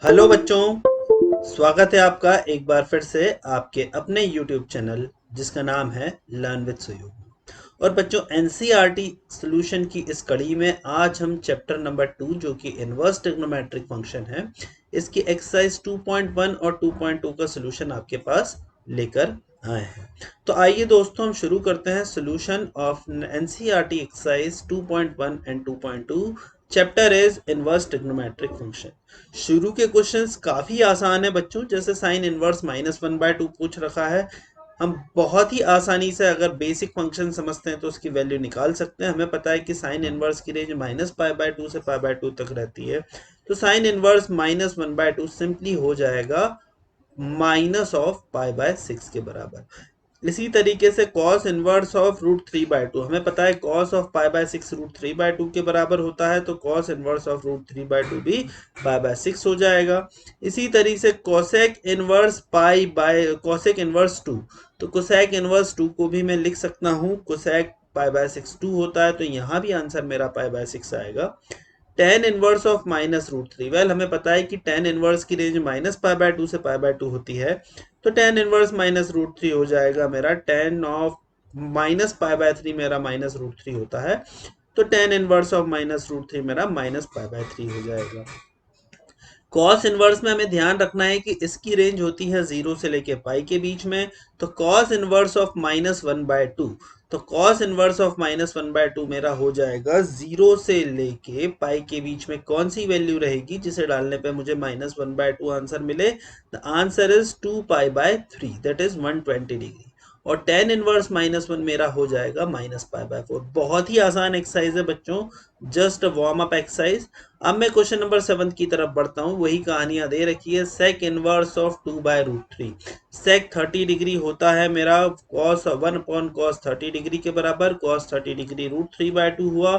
Hello बच्चों, स्वागत है आपका एक बार फिर से आपके अपने YouTube चैनल जिसका नाम है लर्न विद सुयोग। और बच्चों, एनसीईआरटी सॉल्यूशन की इस कड़ी में आज हम चैप्टर नंबर 2 जो कि इनवर्स ट्रिग्नोमेट्रिक फंक्शन है, इसकी एक्सरसाइज 2.1 और 2.2 का सॉल्यूशन आपके पास लेकर आए हैं। तो आइए दोस्तों, हम शुरू करते हैं solution of NCERT exercise 2.1 and 2.2। Chapter is inverse trigonometric function. शुरू के क्वेश्चंस काफी आसान है बच्चों, जैसे साइन इनवर्स -1/2 पूछ रखा है। हम बहुत ही आसानी से अगर बेसिक फंक्शन समझते हैं तो उसकी वैल्यू निकाल सकते हैं। हमें पता है कि साइन इनवर्स की रेंज -π/2 से π/2 तक रहती है, तो साइन इनवर्स -1/2 सिंपली हो जाएगा -π/6 के बराबर। इसी तरीके से cos इनवर्स ऑफ √3/2, हमें पता है cos ऑफ π/6 √3/2 के बराबर होता है, तो cos इनवर्स ऑफ √3/2 भी π/6 हो जाएगा। इसी तरीके से cosec इनवर्स cosec इनवर्स 2, तो cosec इनवर्स 2 को भी मैं लिख सकता हूँ cosec π/6 2 होता है, तो यहाँ भी आंसर मेरा π/6 आएगा। tan इनवर्स ऑफ -√3, वेल हमें पता है कि tan इनवर्स की रेंज -π/2 से π/2 होती है, तो tan इनवर्स -√3 हो जाएगा मेरा tan ऑफ -π/3 मेरा -√3 होता है, तो tan इनवर्स ऑफ -√3 मेरा -π/3 हो जाएगा। कॉस इनवर्स में हमें ध्यान रखना है कि इसकी रेंज होती है 0 से लेके पाई के बीच में, तो कॉस इनवर्स ऑफ -1/2, तो कॉस इनवर्स ऑफ -1/2 मेरा हो जाएगा 0 से लेके पाई के बीच में कौन सी वैल्यू रहेगी जिसे डालने पे मुझे -1/2 आंसर मिले। The answer is 2π/3, that is 120 degree. और tan इनवर्स -1 मेरा हो जाएगा -π/4। बहुत ही आसान एक्सरसाइज है बच्चों, जस्ट वार्म अप एक्सरसाइज। अब मैं क्वेश्चन नंबर 7 की तरफ बढ़ता हूँ। वही कहानियां दे रखी है। Sec inverse of 2/√3, sec 30 degree होता है मेरा cos 1/cos 30 डिग्री के बराबर, cos 30 डिग्री √3/2 हुआ,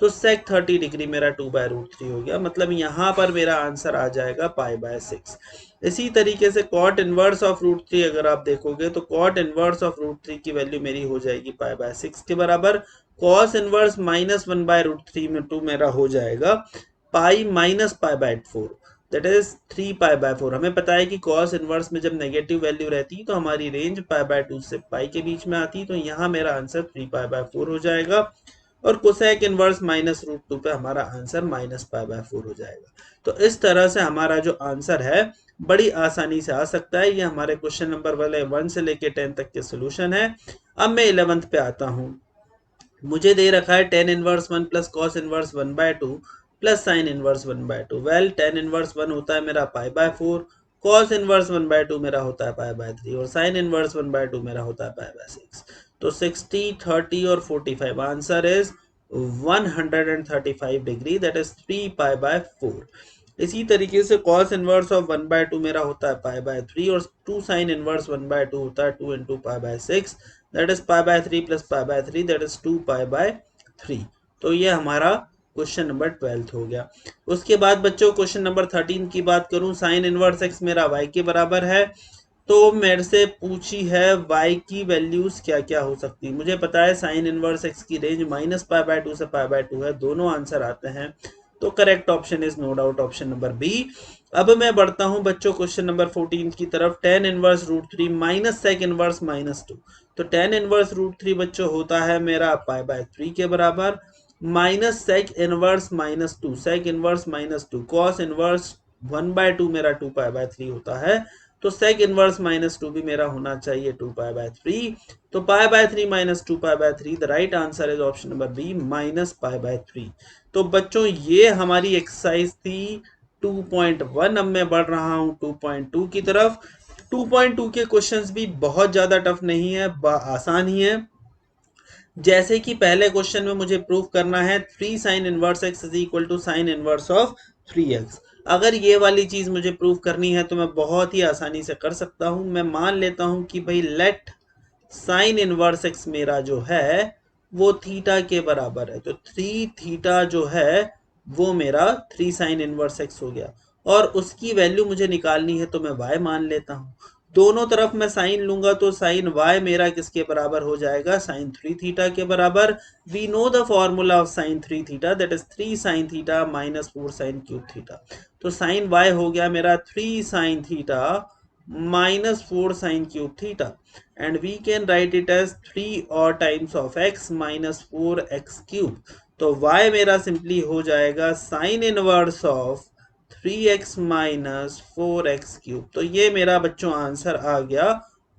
तो सेक 30 डिग्री मेरा 2/√3 हो गया। मतलब यहाँ पर मेरा आंसर आ जाएगा π/6। इसी तरीके से कॉट इनवर्स ऑफ √3 अगर आप देखोगे तो कॉट इनवर्स ऑफ √3 की वैल्यू मेरी हो जाएगी π/6 के बराबर। कॉस इनवर्स -1/√3 में 2 मेरा हो जाएगा पाई -π/4, दैट इज 3π/4। हमें पता है कि cos इनवर्स में जब नेगेटिव वैल्यू रहती है तो हमारी रेंज π/2 से पाई के बीच में आती है, तो यहाँ मेरा आंसर 3π/4 हो जाएगा। और कोसेक इनवर्स -√2 पे हमारा आंसर -π/4 हो जाएगा। तो इस तरह से हमारा जो आंसर है बड़ी आसानी से आ सकता है। ये हमारे क्वेश्चन नंबर वाले 1 से लेके 10 तक के सोल्यूशन है। अब मैं 11th पे आता हूँ। मुझे दे रखा है tan इनवर्स 1 प्लस कॉस इनवर्स 1/2 plus sine inverse 1/2। Well tan inverse 1 होता है मेरा π/4, कॉस इनवर्स 1/2 मेरा होता है π/3 और साइन इनवर्स 1/2 मेरा होता है π/6। तो 60, 30 और 45, answer is 135 degree, that is 3π/4। इसी तरीके से cos इनवर्स ऑफ 1/2 मेरा होता है π/3 और 2 साइन इनवर्स 1/2 होता है 2 into π/6, that is π/3 plus π/3, that is 2π/3। तो ये हमारा क्वेश्चन नंबर 12 हो गया। उसके बाद बच्चों क्वेश्चन नंबर 13 की बात करूं, साइन इनवर्स x मेरा y के बराबर है, तो मेरे से पूछी है y की वैल्यूज क्या क्या हो सकती है। मुझे पता है साइन इनवर्स x की रेंज -π/2 से π/2 है, दोनों आंसर आते हैं, तो correct option is no doubt option number B. अब मैं बढ़ता हूं बच्चों क्वेश्चन नंबर 14 की तरफ। tan inverse √3 minus sec inverse -2, तो tan इनवर्स √3 बच्चों होता है मेरा π/3 के बराबर, minus sec inverse -2, sec inverse -2, कॉस इनवर्स 1/2 मेरा 2π/3 होता है, तो सेक इनवर्स -2 भी मेरा होना चाहिए 2π/3, तो π/3 - 2π/3, the right answer is option number B -π/3। तो बच्चों ये हमारी एक्सरसाइज थी 2.1। अब मैं बढ़ रहा हूं 2.2 की तरफ। 2.2 के क्वेश्चंस भी बहुत ज्यादा टफ नहीं है, आसान ही है। जैसे कि पहले क्वेश्चन में मुझे प्रूव करना है 3 sine inverse x is equal to sine inverse of 3x। अगर ये वाली चीज मुझे प्रूव करनी है तो मैं बहुत ही आसानी से कर सकता हूं। मैं मान लेता हूं कि भाई लेट साइन इनवर्स x मेरा जो है वो थीटा के बराबर है, तो 3 थीटा जो है वो मेरा 3 साइन इनवर्स x हो गया, और उसकी वैल्यू मुझे निकालनी है तो मैं y मान लेता हूं। दोनों तरफ मैं साइन लूंगा तो साइन y मेरा किसके बराबर हो जाएगा, साइन 3 थीटा के बराबर। We know the formula of sine 3 theta, that is 3 sine theta minus 4 sine cube theta. तो साइन y हो गया मेरा 3 sine theta minus 4 sine cube theta, and we can write it as 3 और times of x minus 4x cube. तो y मेरा simply हो जाएगा sine inverse of 3x minus 4x cube. तो ये मेरा बच्चों आंसर आ गया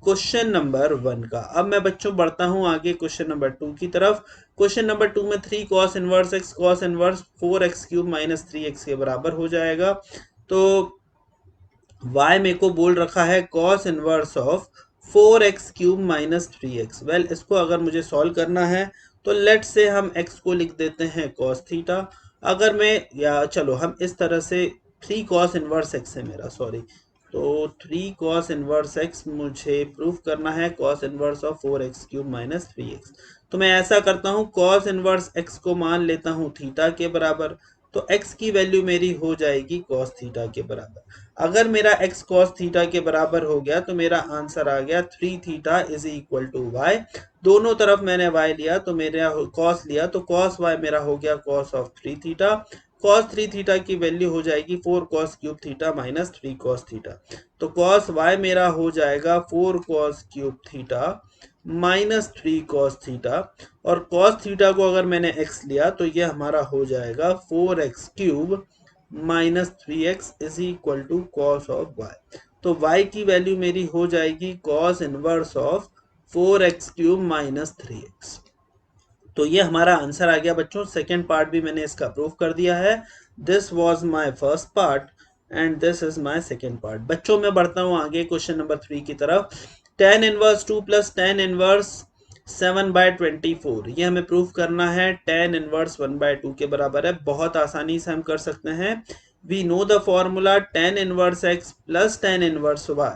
क्वेश्चन नंबर 1 का। अब मैं बच्चों बढ़ता हूं आगे क्वेश्चन नंबर 2 की तरफ। क्वेश्चन नंबर 2 में 3 cos inverse x cos inverse 4x cube minus 3x के बराबर हो जाएगा। तो y मेरे को बोल रखा है cos inverse of 4x cube minus 3x। Well इसको अगर मुझे सॉल्व करना है तो लेट से हम x को लिख देते हैं cos थीटा। अगर मैं, या चलो हम इस तरह से 3 cos इनवर्स x है मेरा, सॉरी, तो 3 cos इनवर्स x मुझे प्रूफ करना है cos inverse of 4x cube minus 3x। तो मैं ऐसा करता हूँ cos इनवर्स x को मान लेता हूँ थीटा के बराबर, तो x की वैल्यू मेरी हो जाएगी cos थीटा के बराबर। अगर मेरा x cos थीटा के बराबर हो गया तो मेरा आंसर आ गया 3 theta is equal to y। दोनों तरफ मैंने y लिया तो मेरा cos लिया, तो cos y मेरा हो गया cos of 3 theta. cos 3 theta की वैल्यू हो जाएगी 4 cos cube theta minus 3 cos theta. तो cos y मेरा हो जाएगा 4 cos cube theta minus 3 cos theta, और cos थीटा को अगर मैंने x लिया तो ये हमारा हो जाएगा 4x cube minus 3x is equal to cos of y। तो y की वैल्यू मेरी हो जाएगी cos inverse of 4x cube minus 3x। तो ये हमारा आंसर आ गया बच्चों। सेकेंड पार्ट भी मैंने इसका प्रूव कर दिया है। This was my first part and this is my second part. बच्चों मैं बढ़ता हूँ आगे क्वेश्चन नंबर 3 की तरफ। tan inverse 2 plus tan inverse 7/24, ये हमें प्रूफ करना है। tan इनवर्स 1/2 के बराबर है, बहुत आसानी से हम कर सकते हैं। We know the formula tan inverse x plus tan inverse y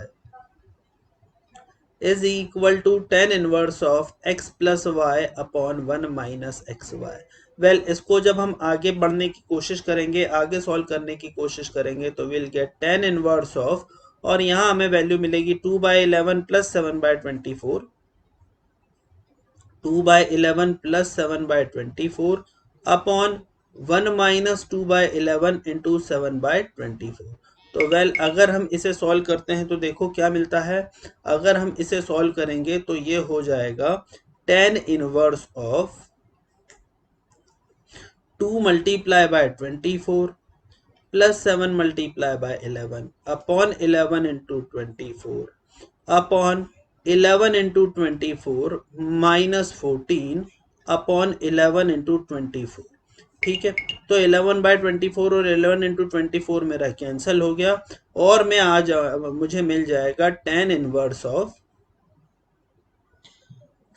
is equal to tan inverse of x plus y upon 1 minus xy। Well इसको जब हम आगे बढ़ने की कोशिश करेंगे, आगे सॉल्व करने की कोशिश करेंगे, तो will get tan inverse of, और यहाँ हमें वैल्यू मिलेगी 2/11 plus 7/24, 2/11 plus 7/24 upon 1 minus 2/11 into 7/24। तो वेल अगर हम इसे सॉल्व करते हैं तो देखो क्या मिलता है। अगर हम इसे सॉल्व करेंगे तो ये हो जाएगा tan inverse of 2 multiply by 24 plus 7 multiply by 11 upon 11 into 24 upon 11 into 24 minus 14 upon 11 into 24। ठीक है, तो 11/24 और 11 इंटू 24 मेरा कैंसिल हो गया, और मैं मुझे मिल जाएगा tan इनवर्स ऑफ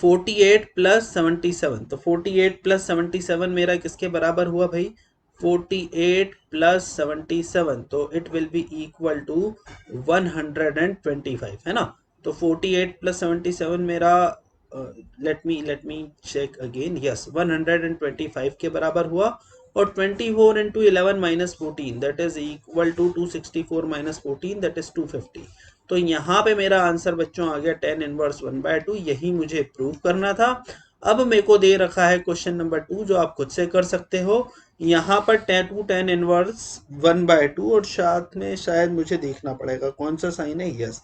48 प्लस 77। तो 48 प्लस 77 मेरा किसके बराबर हुआ भाई, 48 प्लस 77, तो it will be equal to 125, है ना। तो 48 प्लस 77 मेरा, let me check again, yes 125 के बराबर हुआ, और 24 into 11 minus 14 that is equal to 264 minus 14 that is 250। तो यहाँ पे मेरा आंसर बच्चों आ गया tan इनवर्स 1/2, यही मुझे प्रूव करना था। अब मेरे को दे रखा है क्वेश्चन नंबर 2 जो आप खुद से कर सकते हो। यहाँ पर tan इनवर्स 1/2 और साथ में शायद मुझे देखना पड़ेगा कौन सा साइन है, यस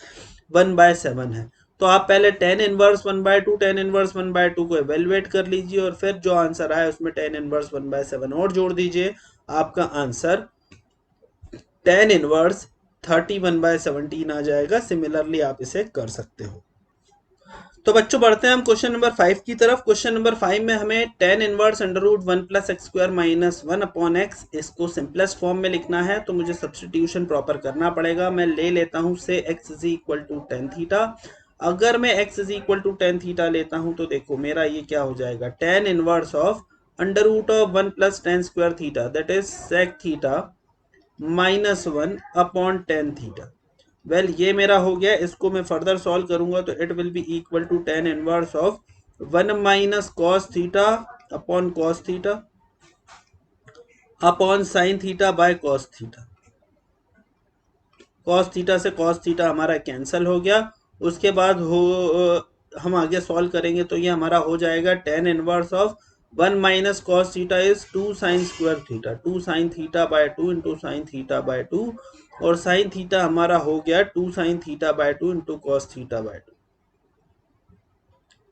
1/7 है। तो आप पहले tan इनवर्स 1/2 tan इनवर्स 1/2 को एवेलुएट कर लीजिए, और फिर जो आंसर आए उसमें tan इनवर्स 1/7 और जोड़ दीजिए, आपका आंसर tan इनवर्स 31/17 आ जाएगा। सिमिलरली आप इसे कर सकते हो। तो बच्चों बढ़ते हैं हम क्वेश्चन नंबर 5 की तरफ। क्वेश्चन नंबर 5 में हमें tan inverse under root 1 plus x square minus 1 upon X, इसको सिंपलेस्ट फॉर्म में लिखना है, तो मुझे सब्सटीट्यूशन प्रॉपर करना पड़ेगा। मैं ले लेता हूं से x is equal to tan theta. अगर मैं x is equal to tan theta लेता हूं तो देखो मेरा ये क्या हो जाएगा, tan inverse of under root of 1 plus tan square theta that is sec theta minus 1 upon tan theta. Well ये मेरा हो गया, इसको मैं फर्दर सॉल्व करूंगा तो it will be equal to tan inverse of 1 minus cos theta upon cos theta upon sin theta by cos theta. Cos theta से cos theta हमारा कैंसिल हो गया। उसके बाद हम आगे सॉल्व करेंगे तो ये हमारा हो जाएगा tan inverse of 1 minus cos theta is 2 sine square theta, 2 sine theta by 2 into sine theta by 2, और साइन थीटा हमारा हो गया 2 sine theta by 2 into cos theta by 2।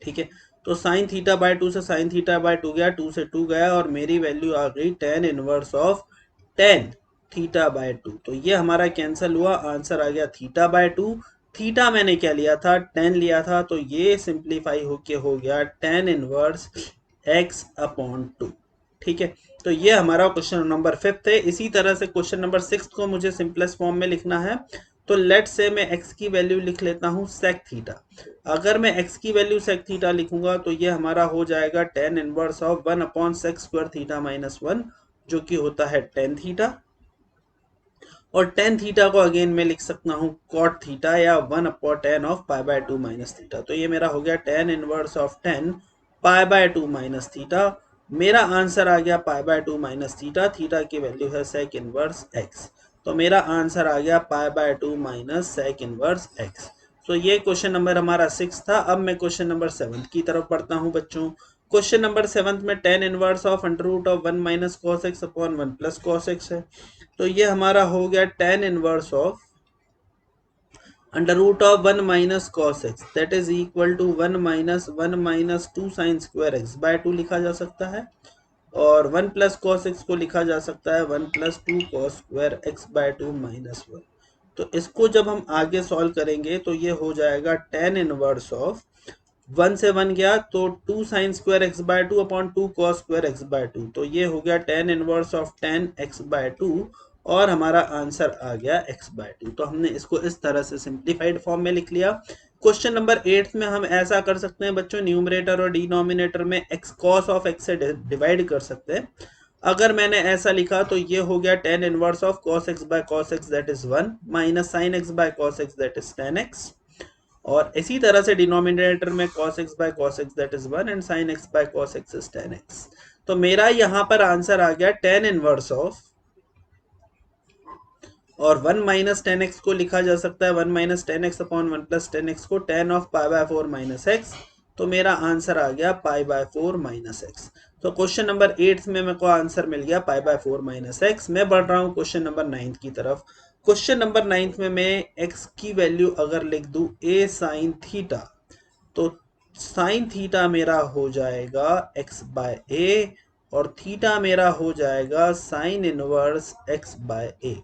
ठीक है, तो साइन थीटा बाय 2 से साइन थीटा बाय 2 गया, 2 से 2 गया, और मेरी वैल्यू आ गई ten inverse of 10 theta by 2। तो ये हमारा कैंसिल हुआ, आंसर आ गया थीटा बाय 2। थीटा मैंने क्या लिया था, 10 लिया था, तो ये सिंप्लीफाई होके हो गया टेन इनवर्स एक्स अपॉन 2। ठीक है, तो ये हमारा क्वेश्चन नंबर 5 है। इसी तरह से क्वेश्चन नंबर 6 को मुझे सिंपलेस्ट फॉर्म में लिखना है। तो लेट से मैं x की वैल्यू लिख लेता हूँ सेक थीटा। अगर मैं x की वैल्यू सेक थीटा लिखूंगा तो ये हमारा हो जाएगा tan inverse of 1 upon sec square theta minus 1, जो कि होता है टेन थीटा। और टेन थीटा को अगेन मैं लिख सकता हूँ कॉट थीटा, या 1 upon tan of pi by 2 minus theta. तो ये मेरा हो गया tan inverse of 10 pi by 2 minus theta. मेरा आंसर आ गया pi by 2 minus theta, theta की वैल्यू है सेक इनवर्स एक्स। तो मेरा आंसर आ गया pi by 2 minus sec inverse x. तो ये क्वेश्चन नंबर हमारा 6 था। अब मैं क्वेश्चन नंबर 7 की तरफ बढ़ता हूँ बच्चों। क्वेश्चन नंबर 7 में tan inverse of under root of 1 minus cos x upon 1 plus cos x है। तो ये हमारा हो गया tan inverse of under root of 1 minus cos x, that is equal to 1 minus 2 sine square x by 2 लिखा जा सकता है, और 1 प्लस कॉस एक्स को लिखा जा सकता है 1 plus 2 cos square x by 2 minus 1। तो इसको जब हम आगे सॉल्व करेंगे तो ये हो जाएगा टेन इनवर्स ऑफ 1 से 1 गया तो 2 sine square x by 2 upon 2 cos square x by 2। तो ये हो गया tan inverse of 10 x by 2, और हमारा आंसर आ गया x बाय 2। तो हमने इसको इस तरह से सिंप्लीफाइड फॉर्म में लिख लिया। क्वेश्चन नंबर 8 में हम ऐसा कर सकते हैं बच्चों, न्यूमरेटर और डिनोमिनेटर में x cos ऑफ x से डिवाइड कर सकते हैं। अगर मैंने ऐसा लिखा तो ये हो गया tan inverse of cos x by cos x that is 1 minus sine x by cos x that is tan x, और इसी तरह से डिनोमिनेटर में cos x by cos x that is 1 and sin x by cos x is tan x। तो मेरा यहाँ पर answer आ गया टेन इनवर्स ऑफ, और 1 माइनस टेन एक्स को लिखा जा सकता है 1 minus tan x upon 1 plus tan x को tan of pi by 4 minus x. तो मेरा आंसर आ गया पाई बाय 4 माइनस एक्स। तो क्वेश्चन नंबर 8 में मेरे को आंसर मिल गया पाई बाय 4 माइनस एक्स। मैं बढ़ रहा हूँ क्वेश्चन नंबर 9 की तरफ। क्वेश्चन नंबर 9 में मैं एक्स की वैल्यू अगर लिख दूं ए साइन थीटा, तो साइन थीटा मेरा हो जाएगा एक्स बाय ए, और थीटा मेरा हो जाएगा sine inverse x by a.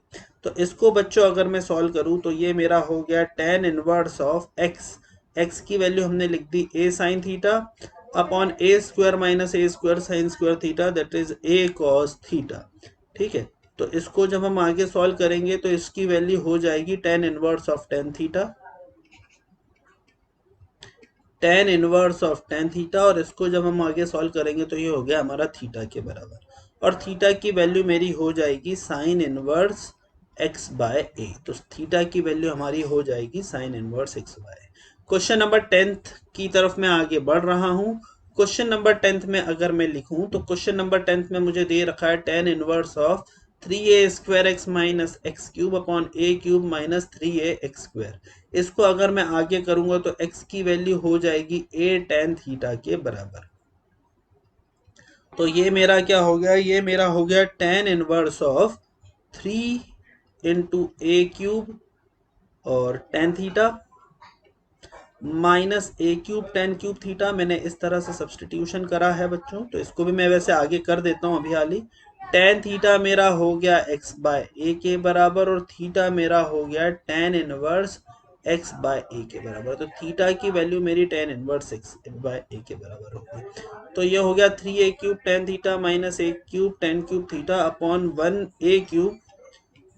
तो इसको बच्चों अगर मैं सॉल्व करूं तो ये मेरा हो गया tan inverse of x, x की वैल्यू हमने लिख दी a sine theta upon a square minus a square sine square theta that is a cos theta. ठीक है, तो इसको जब हम आगे सॉल्व करेंगे तो इसकी वैल्यू हो जाएगी ten inverse of tan theta, ten inverse of ten theta, और इसको जब हम आगे सॉल्व करेंगे तो ये हो गया हमारा थीटा के बराबर, और थीटा की वैल्यू मेरी हो जाएगी sine inverse x by a. तो थीटा की वैल्यू हमारी हो जाएगी sine inverse x by. Question number 10 की तरफ मैं आगे बढ़ रहा हूँ। क्वेश्चन नंबर 10 में अगर मैं लिखूं तो क्वेश्चन नंबर 10 में मुझे दे रखा है tan inverse of 3a square x minus x cube upon A cube minus 3a x square. इसको अगर मैं आगे करूंगा तो x की वैल्यू हो जाएगी a tan थीटा के बराबर। तो ये मेरा क्या हो गया, ये मेरा हो गया tan inverse of 3 into A cube और tan theta minus a cube tan cube theta. मैंने इस तरह से सब्सटीट्यूशन करा है बच्चों, तो इसको भी मैं वैसे आगे कर देता हूँ अभी हाल ही। tan थीटा मेरा हो गया x बाय ए के बराबर, और थीटा मेरा हो गया tan inverse x by a के बराबर। तो थीटा की वैल्यू मेरी tan inverse x by a के बराबर होगी। तो ये हो गया 3a cube tan theta minus a cube tan cube theta upon 1a cube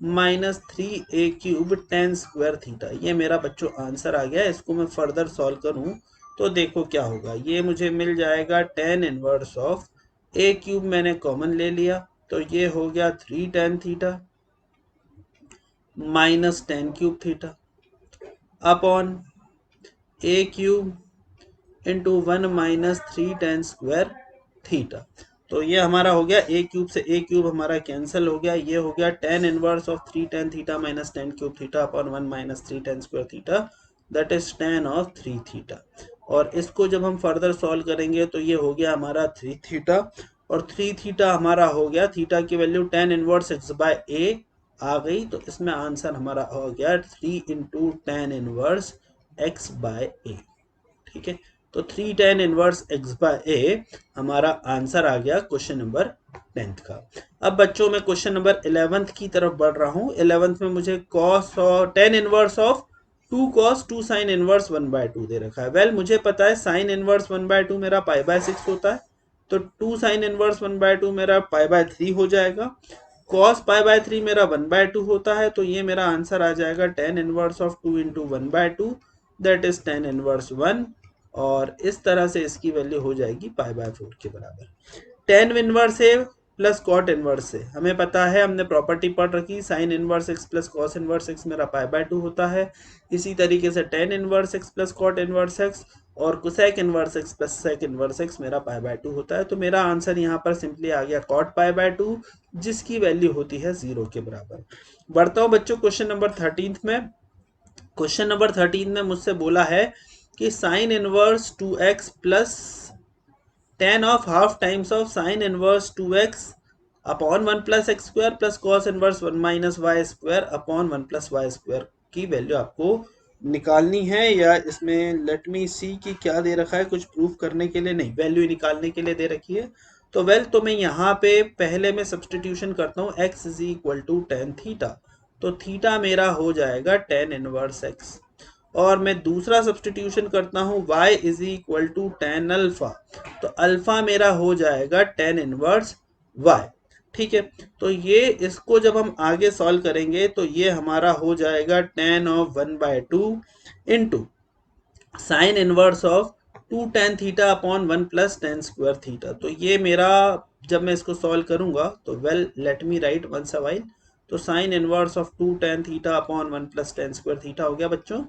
minus 3a cube tan square theta. ये मेरा बच्चों आंसर आ गया। इसको मैं फर्दर सॉल्व करूं तो देखो क्या होगा, ये मुझे मिल जाएगा tan inverse of a cube, मैंने कॉमन ले लिया तो ये हो गया 3 tan theta minus tan cube theta upon a cube into 1 minus 3 tan square theta. तो ये हमारा हो गया a क्यूब से a क्यूब हमारा कैंसिल हो गया, ये हो गया tan inverse of 3 tan theta minus tan cube theta upon 1 minus 3 tan square theta, that is tan of 3 theta. और इसको जब हम फर्दर सॉल्व करेंगे तो ये हो गया हमारा 3 थीटा, और 3 थीटा हमारा हो गया, थीटा की value tan inverse x by a आ गई, तो इसमें आंसर हमारा हो गया 3 into tan inverse x by a। ठीक है, तो 3 tan inverse x by a हमारा आंसर आ गया क्वेश्चन नंबर 10th का। अब बच्चों मैं क्वेश्चन नंबर 11th की तरफ बढ़ रहा हूँ। 11th में मुझे cos और tan inverse of 2 cos 2 sin inverse 1 by 2 दे रखा है। वेल मुझे पता है sin इनवर्स 1 बाय 2 मेरा पाई बाय 6 होता है, तो 2 sin इनवर्स 1 बाय 2 मेरा पाई बाय 3 हो जाएगा। cos पाई बाय 3 मेरा 1 बाय 2 होता है, तो ये मेरा आंसर आ जाएगा tan inverse of 2 into 1 by 2, that is tan inverse 1, और इस तरह से इसकी वैल्यू हो जाएगी पाई बाय 4 के बराबर। tan इनवर्स ए प्लस कॉट इनवर्स से हमें पता है, हमने प्रॉपर्टी पढ़ रखी, sign inverse x plus cos inverse x मेरा पाई बाय 2 होता है। इसी तरीके से tan inverse x plus cot inverse x और cosec inverse x plus sec inverse x मेरा पाई बाय 2 होता है। तो मेरा आंसर यहाँ पर सिंपली आ गया कॉट पाई बाय 2, जिसकी वैल्यू होती है 0 के बराबर। बढ़ता हूँ बच्चों क्वेश्चन नंबर 13 में। क्वेश्चन नंबर 13 में मुझसे बोला है कि sine inverse 2x plus tan of half times of sine inverse 2x upon 1 plus x square plus cos inverse 1 minus y square upon 1 plus y square की वैल्यू आपको निकालनी है, या इसमें लेट मी सी कि क्या दे रखा है, कुछ प्रूफ करने के लिए नहीं, वैल्यू निकालने के लिए दे रखी है। तो वेल तो मैं यहाँ पे पहले में सब्सटीट्यूशन करता हूँ, x is equal to tan theta, तो थीटा मेरा हो जाएगा टेन इनवर्स x, और मैं दूसरा सब्सटीट्यूशन करता हूँ y is equal to tan alpha, तो अल्फा मेरा हो जाएगा टेन इनवर्स y। ठीक है, तो ये इसको जब हम आगे सॉल्व करेंगे तो ये हमारा हो जाएगा tan of 1 by 2 into sine inverse of 2 tan theta upon 1 plus tan square theta. तो ये मेरा जब मैं इसको सॉल्व करूंगा तो well let me write once a while, तो sine inverse of 2 tan theta upon 1 plus tan square theta हो गया बच्चों,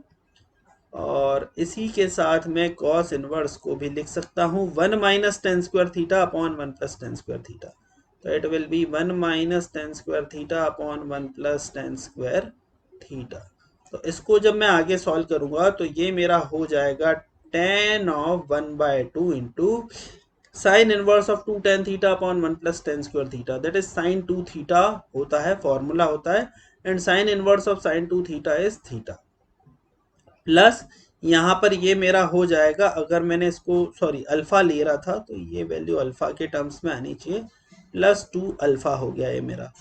और इसी के साथ मैं cos इनवर्स को भी लिख सकता हूँ 1 minus tan square theta upon 1 plus tan square theta, तो it will be 1 minus tan square theta upon 1 plus tan square theta. तो इसको जब मैं आगे सॉल्व करूंगा तो ये मेरा हो जाएगा tan of 1 by 2 into sine inverse of 2 tan theta upon 1 plus tan square theta, that is sine 2 theta होता है, फॉर्मूला होता है, and sine inverse of sine 2 theta is theta, plus यहाँ पर ये मेरा हो जाएगा, अगर मैंने इसको सॉरी अल्फा ले रहा था तो ये वैल्यू अल्फा के टर्म्स में आनी चाहिए, प्लस 2 अल्फा हो गया ये मेरा,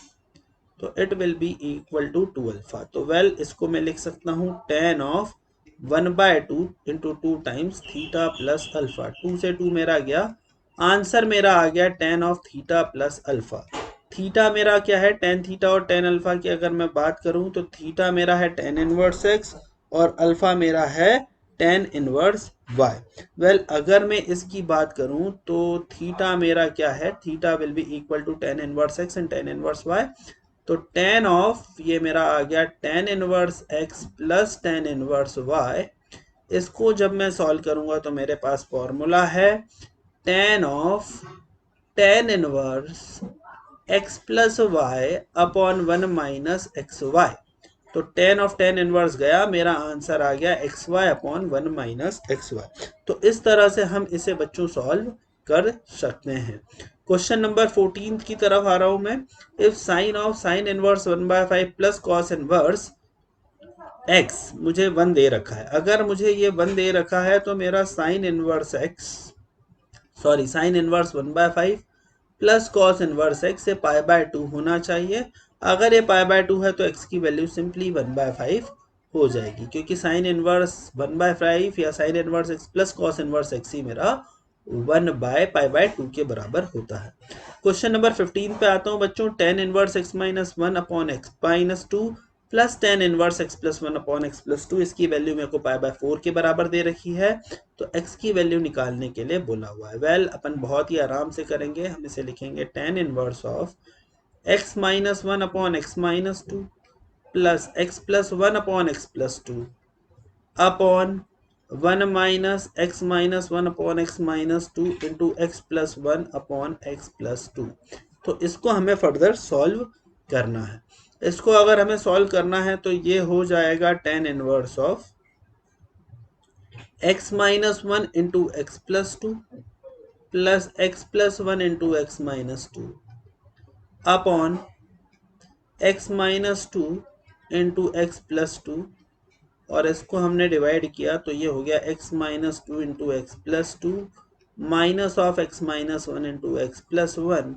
तो it will be equal to 2 alpha. तो वेल इसको मैं लिख सकता हूँ tan of 1 by 2 into 2 times theta plus alpha, 2 से 2 मेरा गया, आंसर मेरा आ गया tan of theta plus alpha. Theta मेरा क्या है, टेन थीटा और टेन अल्फा की अगर मैं बात करूं तो थीटा मेरा है टेन इनवर्स एक्स और अल्फा मेरा है टेन इनवर्स वाई। वेल अगर मैं इसकी बात करूं तो थीटा मेरा क्या है, theta will be equal to tan inverse x and tan inverse y, तो टेन ऑफ ये मेरा आ गया tan inverse x plus tan inverse y. इसको जब मैं सॉल्व करूंगा तो मेरे पास फॉर्मूला है tan of tan inverse x plus y upon 1 minus x y, तो टेन ऑफ टेन इनवर्स गया, मेरा आंसर आ गया x y upon 1 minus x y. तो इस तरह से हम इसे बच्चों सॉल्व कर सकते हैं। क्वेश्चन नंबर 14 की तरफ आ रहा हूं मैं। If sine of sine inverse 1 by 5 plus cos inverse x मुझे 1 दे रखा है, अगर मुझे ये 1 दे रखा है तो मेरा sine inverse x sorry sine inverse 1 by 5 plus cos inverse x से पाई बाय 2 होना चाहिए। अगर ये पाई बाय 2 है तो एक्स की वैल्यू सिंपली 1 बाय 5 हो जाएगी, क्योंकि साइन इनवर्स 1 बाय 5 या sine inverse x plus cos inverse x ही मेरा 1 बाय पाई बाय 2 के बराबर होता है। क्वेश्चन नंबर 15 पे आता हूँ बच्चों। Ten inverse x minus 1 upon x minus 2 plus tan inverse x plus 1 upon x plus 2, इसकी वैल्यू मेरे को पाई बाय 4 के बराबर दे रखी है, तो x की वैल्यू निकालने के लिए बोला हुआ है। वेल अपन बहुत ही आराम से करेंगे, हम इसे लिखेंगे ten inverse of x minus 1 upon x minus 2 plus x plus 1 upon x plus 2 upon 1 minus x minus 1 upon x minus 2 into x plus 1 upon x plus 2। तो इसको हमें फर्दर सॉल्व करना है। इसको अगर हमें सॉल्व करना है तो ये हो जाएगा tan inverse of x minus 1 into x plus 2 plus x plus 1 into x minus 2 upon x minus 2 into x plus 2, और इसको हमने डिवाइड किया तो ये हो गया x minus 2 into x plus 2 minus of x minus 1 into x plus 1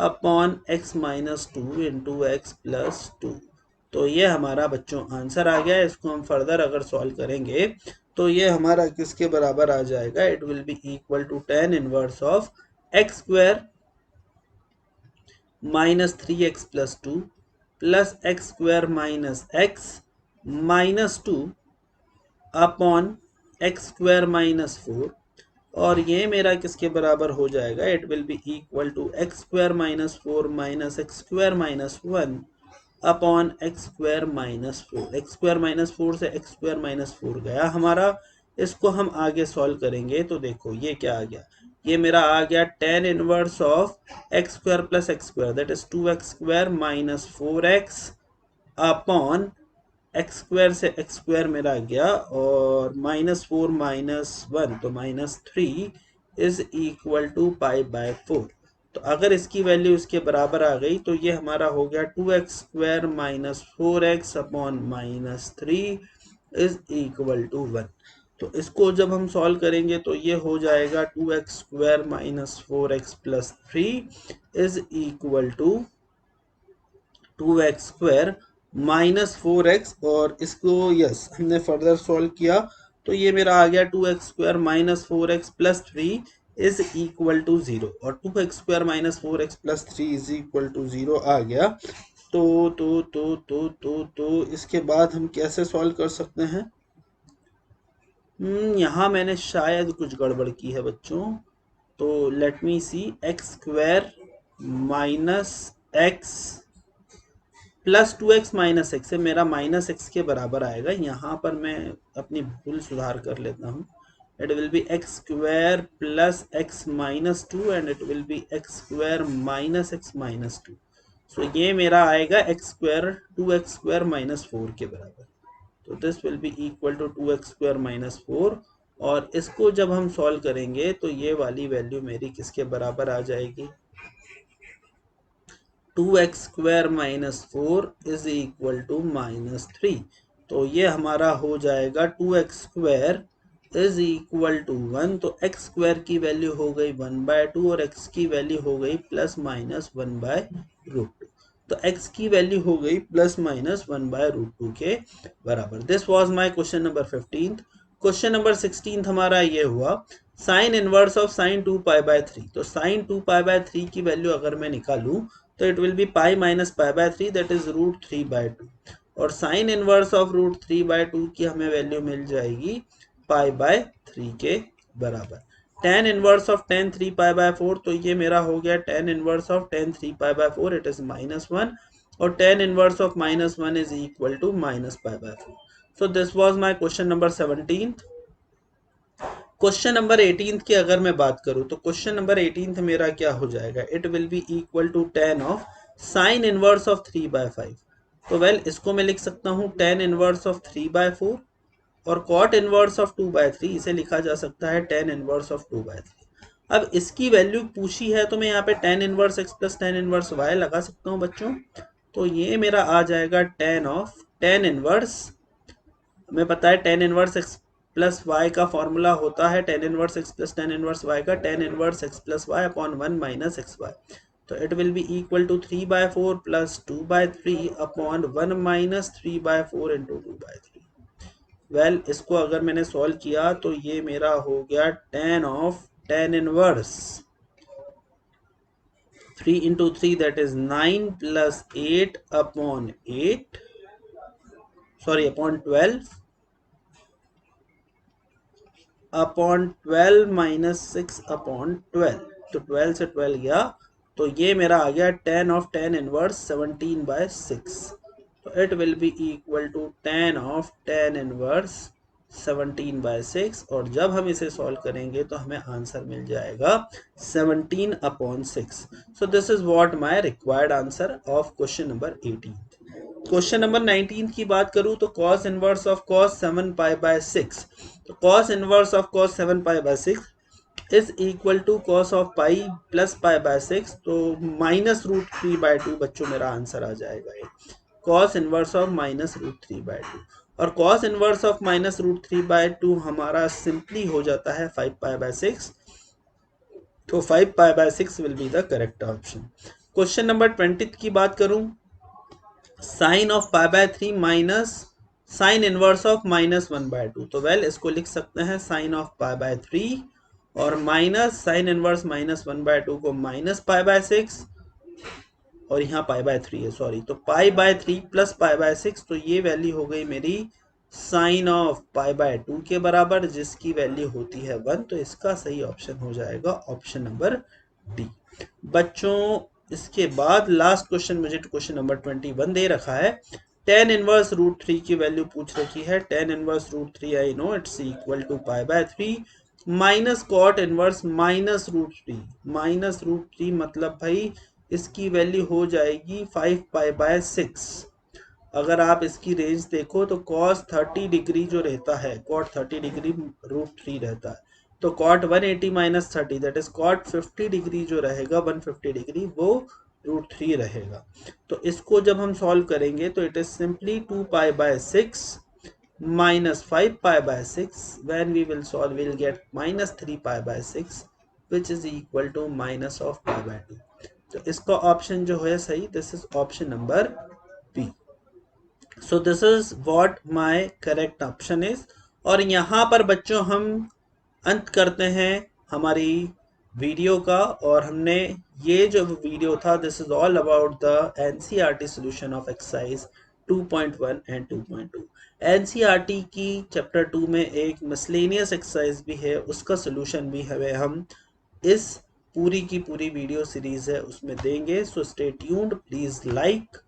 upon x minus 2 into x plus 2। तो ये हमारा बच्चों आंसर आ गया। इसको हम फर्दर अगर सॉल्व करेंगे तो ये हमारा किसके बराबर आ जाएगा, it will be equal to tan inverse of x square minus 3x plus 2 plus x square minus x minus 2 upon x square minus 4, और ये मेरा किसके बराबर हो जाएगा, it will be equal to x square minus 4 minus x square minus 1 upon x square minus 4। X square minus 4 से x square minus 4 गया हमारा। इसको हम आगे सॉल्व करेंगे तो देखो ये क्या आ गया, ये मेरा आ गया tan inverse of x square plus x square that is 2x square minus 4x upon x square से एक्स स्क्वायर मेरा गया और माइनस 4 माइनस 1 तो minus 3 is equal to pi by 4। तो अगर इसकी वैल्यू इसके बराबर आ गई तो ये हमारा हो गया 2x square minus 4x upon minus 3 is equal to 1। तो इसको जब हम सॉल्व करेंगे तो ये हो जाएगा 2x square minus 4x plus 3 is equal to 2x square minus 4x, और इसको यस हमने फर्दर सॉल्व किया तो ये मेरा आ गया 2x square minus 4x plus 3 is equal to 0, और 2x square minus 4x plus 3 is equal to 0 आ गया। तो इसके बाद हम कैसे सॉल्व कर सकते हैं, यहाँ मैंने शायद कुछ गड़बड़ की है बच्चों। तो let me see, x square minus x plus 2x minus x है, मेरा माइनस एक्स के बराबर आएगा। यहाँ पर मैं अपनी भूल सुधार कर लेता हूँ। It will B x square plus x minus 2 and it will B x square minus x minus 2। सो ये मेरा आएगा x square 2x square minus 4 के बराबर। तो this will be equal to 2x square minus 4, और इसको जब हम सॉल्व करेंगे तो ये वाली वैल्यू मेरी किसके बराबर आ जाएगी, 2x square minus 4 is equal to minus 3। तो ये हमारा हो जाएगा 2x square is equal to 1। तो x स्क्वायर की वैल्यू हो गई 1/2 और x की वैल्यू हो गई प्लस माइनस 1/√2। तो x की वैल्यू हो गई प्लस माइनस 1/√2 के बराबर। This was my question number 15। Question number 16 हमारा ये हुआ, साइन इनवर्स ऑफ साइन 2π/3। तो साइन 2π/3 की वैल्यू अगर मैं निकालूं तो it will be pi minus π/3 that is √3/2, और साइन इनवर्स ऑफ √3/2 की हमें वैल्यू मिल जाएगी π/3 के बराबर। tan इनवर्स ऑफ tan 3π/4, तो ये मेरा हो गया tan inverse of tan 3π/4 it is -1, और tan inverse of -1 is equal to -π/4। So this was my question number 17। Question number 18 की अगर मैं बात करूं तो क्वेश्चन नंबर 18 मेरा क्या हो जाएगा, it will be equal to tan of sine inverse of 3/5। तो वेल इसको मैं लिख सकता हूं tan इनवर्स ऑफ 3/4, और कॉट इनवर्स ऑफ 2/3 इसे लिखा जा सकता है tan इनवर्स ऑफ 2/3। अब इसकी वैल्यू पूछी है तो मैं यहाँ पे tan inverse x plus tan inverse y लगा सकता हूँ बच्चों। तो ये मेरा आ जाएगा tan ऑफ tan इनवर्स, हमें पता है tan inverse x plus y का फॉर्मूला होता है tan inverse x plus tan inverse y का tan inverse x plus y upon 1 minus x y. तो it will be equal to 3/4 plus 2/3 upon 1 minus 3/4 into 2/3। Well इसको अगर मैंने solve किया तो ये मेरा हो गया tan of tan inverse 3 into 3 that is 9 plus 8 upon 8 sorry upon 12 upon 12 minus 6 upon 12। तो 12 से 12 गया तो ये मेरा आ गया tan ऑफ tan इनवर्स 17/6। तो it will be equal to tan of tan inverse 17/6 और जब हम इसे सॉल्व करेंगे तो हमें आंसर मिल जाएगा 17/6। सो this is what my required answer of question number 18। Question number 19 की बात करूं तो cos इनवर्स ऑफ cos 7π/6। तो cos inverse of cos 7π/6 is equal to cos of pi plus π/6, तो -√3/2 बच्चों मेरा आंसर आ जाएगा ये cos इनवर्स ऑफ -√3/2। और cos इनवर्स ऑफ -√3/2 हमारा सिंपली हो जाता है 5π/6, तो 5π/6 will be the correct option. Question number 20 की बात करूं, sine of π/3 minus sine inverse of -1/2। तो वेल इसको लिख सकते हैं साइन ऑफ π/3 और माइनस साइन इनवर्स -1/2 को -π/6 और यहाँ π/3 है, सॉरी, तो π/3 प्लस π/6, तो ये वैल्यू हो गई मेरी साइन ऑफ π/2 के बराबर, जिसकी वैल्यू होती है 1। तो इसका सही ऑप्शन हो जाएगा ऑप्शन नंबर डी। बच्चों इसके बाद लास्ट क्वेश्चन मुझे क्वेश्चन नंबर 21 दे रखा है। tan इनवर्स √3 की वैल्यू पूछ रखी है। tan inverse √3 I know it's equal to π/3 minus cot inverse -√3। -√3 मतलब भाई इसकी वैल्यू हो जाएगी 5π/6। अगर आप इसकी रेंज देखो तो cos 30 डिग्री जो रहता है, cot 30 डिग्री √3 रहता है, तो cot 180 minus 30 that is cot 50 degree जो रहेगा 150 डिग्री वो √3 रहेगा। तो इसको जब हम सॉल्व करेंगे तो it is simply 2π/6 minus 5π/6, when we will solve we'll get -3π/6 which is equal to minus of π/2। तो इसका ऑप्शन जो है सही, this is option number B. So this is what my correct option is. और यहाँ पर बच्चों हम अंत करते हैं हमारी वीडियो का, और हमने ये जो वीडियो था this is all about the NCERT solution of exercise 2.1 and 2.2। NCERT की चैप्टर 2 में एक मिसलेनियस एक्सरसाइज भी है, उसका सॉल्यूशन भी हमें हम इस पूरी की पूरी वीडियो सीरीज है उसमें देंगे। So stay tuned, please like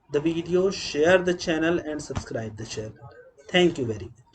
the video, share the channel and subscribe the channel. Thank you very much.